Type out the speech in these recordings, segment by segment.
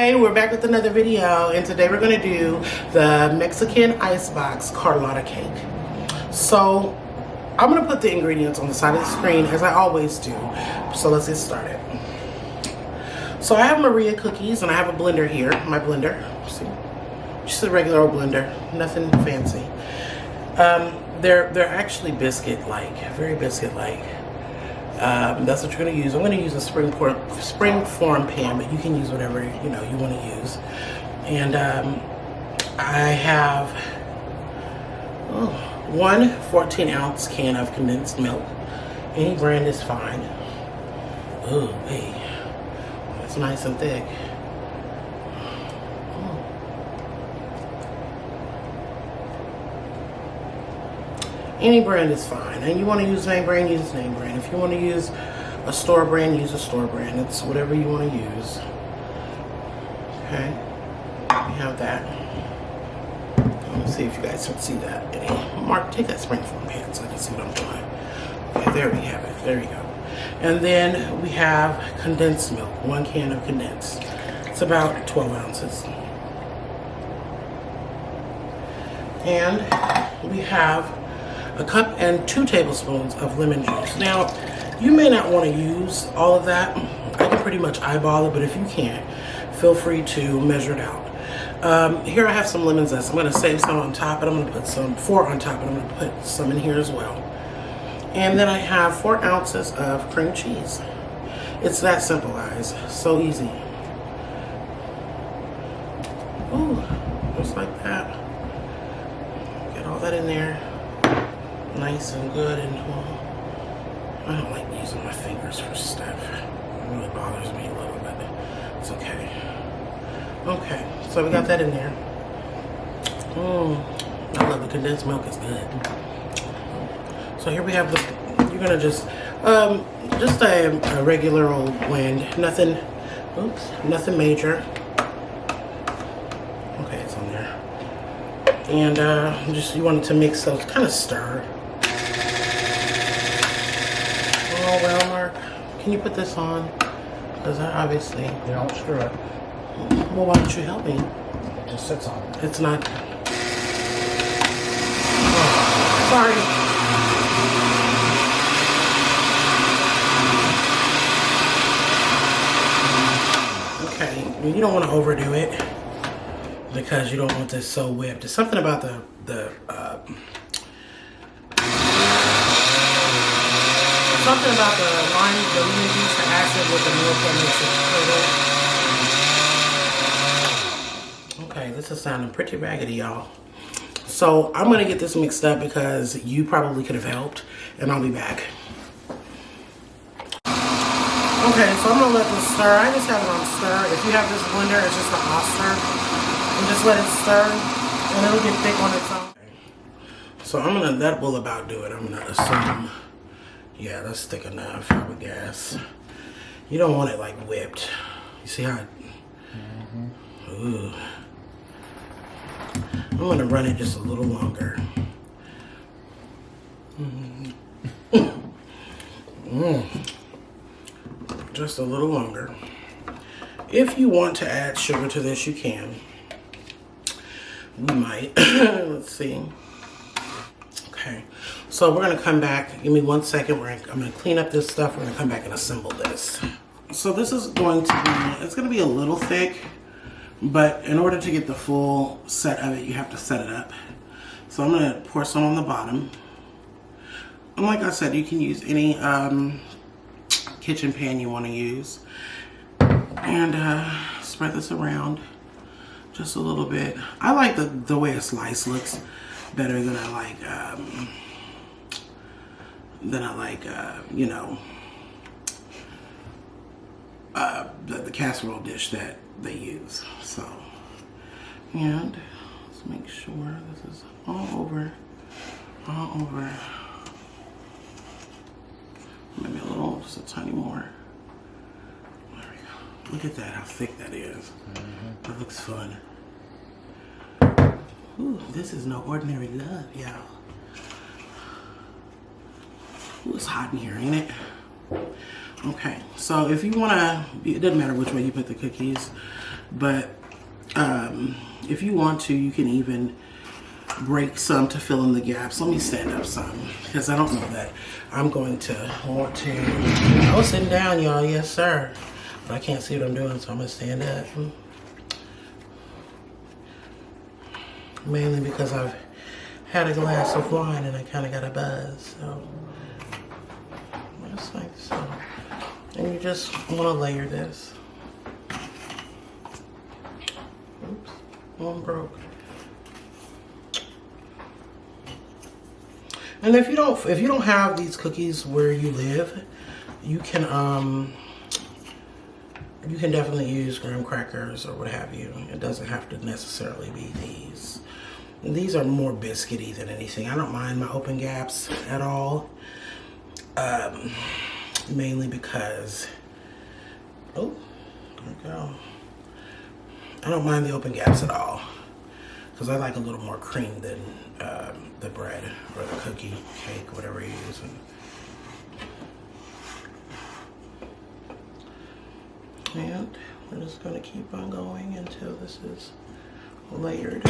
Hey, we're back with another video, and today we're going to do the Mexican icebox Carlota cake. So I'm going to put the ingredients on the side of the screen as I always do. So let's get started. So I have Maria cookies and I have a blender here, my blender. See, just a regular old blender, nothing fancy. They're actually biscuit-like, very biscuit-like. That's what you're going to use. I'm going to use a spring form pan, but you can use whatever you want to use. And I have one 14-ounce can of condensed milk. Any brand is fine. Oh, wait, it's nice and thick. Any brand is fine, and you want to use name brand, use name brand. If you want to use a store brand, use a store brand. It's whatever you want to use. Okay, we have that. Let me see if you guys can see that. Mark, take that spring form pan so I can see what I'm doing. Okay, there we have it. There you go. And then we have condensed milk, 1 can of condensed. It's about 12 ounces. And we have a cup and 2 tablespoons of lemon juice. Now, you may not want to use all of that. I can pretty much eyeball it, but if you can't, feel free to measure it out. Here I have some lemon zest. I'm going to save some on top, and I'm going to put some 4 on top, and I'm going to put some in here as well. And then I have 4 ounces of cream cheese. It's that simple, guys. So easy. Ooh, just like that. Get all that in there. Nice and good, and I don't like using my fingers for stuff. It really bothers me a little bit. It's okay. Okay, so we got that in there. I love the condensed milk, it's good. So here we have you're gonna just a regular old blend. Nothing major. Okay, it's on there. And you want it to mix, so kind of stir. Oh, well, Mark, can you put this on? Because I obviously... You don't screw it. Well, why don't you help me? It just sits on it. It's not... Oh, sorry. Okay, you don't want to overdo it because you don't want this so whipped. There's something about the lime, the lemon juice, the acid with the milk that makes it curdle. Okay, this is sounding pretty raggedy, y'all. So I'm gonna get this mixed up because you probably could have helped, and I'll be back. Okay, so I'm gonna let this stir. I just have it on stir. If you have this blender, it's just an off stir. And just let it stir, and it'll get thick on its own. So that will about do it. I'm gonna assume. Yeah, that's thick enough, I would guess. You don't want it like whipped. You see how it... Ooh. I'm gonna run it just a little longer. Just a little longer. If you want to add sugar to this, you can. We might. Let's see. Okay, so we're gonna come back. Give me 1 second. I'm gonna clean up this stuff. We're gonna come back and assemble this. So this is going to be, it's gonna be a little thick, but in order to get the full set of it, you have to set it up. So I'm gonna pour some on the bottom. And like I said, you can use any kitchen pan you wanna use. And spread this around just a little bit. I like the way a slice looks better than I like the casserole dish that they use. So, and let's make sure this is all over. Maybe a little, just a tiny more. There we go. Look at that, how thick that is. That looks fun. Ooh, this is no ordinary love, y'all. Ooh, it's hot in here, ain't it? Okay, so if you want to, it doesn't matter which way you put the cookies. But if you want to, you can even break some to fill in the gaps. Let me stand up some because I don't know that I'm going to want to. I was sitting down, y'all. Yes, sir. But I can't see what I'm doing, so I'm going to stand up. Mainly because I've had a glass of wine and I kind of got a buzz. So, just like so. And you just want to layer this. Oops, one broke. And if you don't have these cookies where you live, you can definitely use graham crackers or what have you. It doesn't have to necessarily be these. These are more biscuity than anything. I don't mind my open gaps at all. Mainly because, oh, there we go. I don't mind the open gaps at all. Because I like a little more cream than the bread or the cookie, cake, whatever you're using. And we're just going to keep on going until this is layered.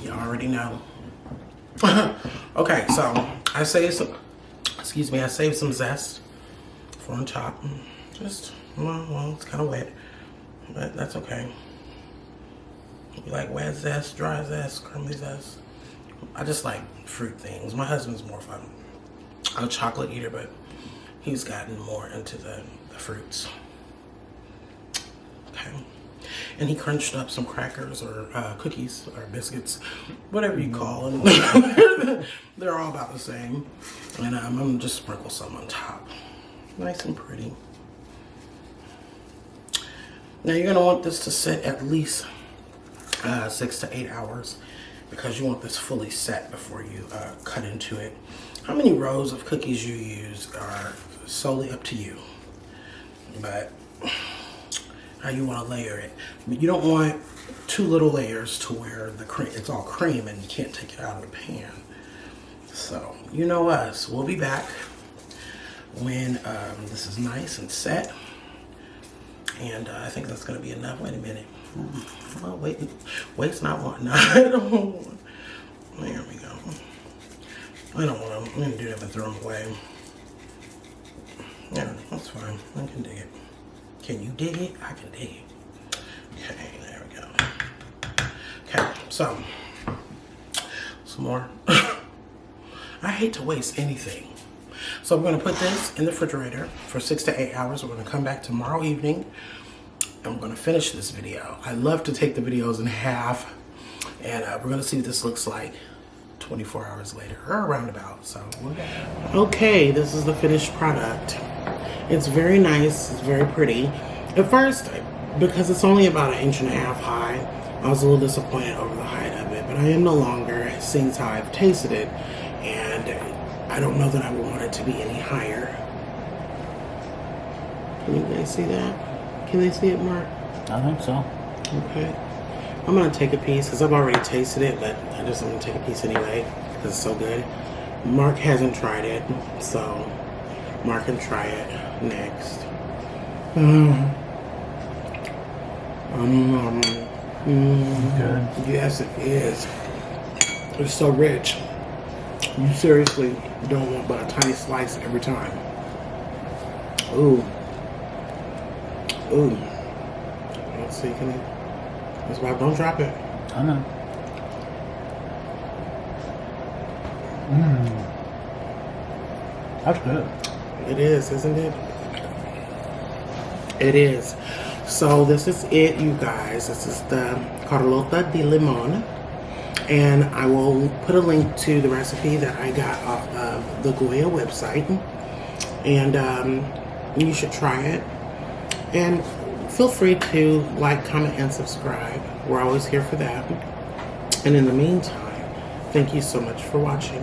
You already know. Okay, so I saved some zest for on top. Just, well, it's kind of wet, but that's okay. You like wet zest, dry zest, crumbly zest? I just like fruit things. My husband's more of a chocolate eater, but he's gotten more into the fruits. Okay. And he crunched up some crackers or cookies or biscuits, whatever you call them. They're all about the same. And I'm going to just sprinkle some on top. Nice and pretty. Now you're going to want this to sit at least 6 to 8 hours because you want this fully set before you cut into it. How many rows of cookies you use are solely up to you. But how you want to layer it. But you don't want too little layers to where the cream, it's all cream and you can't take it out of the pan. So, you know us. We'll be back when this is nice and set. And I think that's going to be enough. Wait a minute. Well, wait's not wanting. I don't want. There we go. I don't want them. I'm going to do that and throw them away. Yeah, that's fine. I can dig it. Can you dig it? I can dig it. Okay, there we go. Okay, so some more. I hate to waste anything. So we're going to put this in the refrigerator for 6 to 8 hours. We're going to come back tomorrow evening and we're going to finish this video. I love to take the videos in half And we're going to see what this looks like 24 hours later, or around about. So, okay, this is the finished product. It's very nice. It's very pretty. At first, because it's only about 1.5 inches high, I was a little disappointed over the height of it. But I am no longer, seeing how I've tasted it. And I don't know that I would want it to be any higher. Can you guys see that? Can they see it, Mark? I think so. Okay. I'm going to take a piece because I've already tasted it, but I'm going to take a piece anyway because it's so good. Mark hasn't tried it, so Mark can try it next. Good. Yes, it is. It's so rich. You seriously don't want but a tiny slice every time. Ooh. Ooh. Let's see, can you? That's why don't drop it. I know. That's good. It is, isn't it? It is. So this is it, you guys. This is the Carlota De Limon. And I will put a link to the recipe that I got off of the Goya website. And you should try it. And feel free to like, comment, and subscribe. We're always here for that. And in the meantime, thank you so much for watching.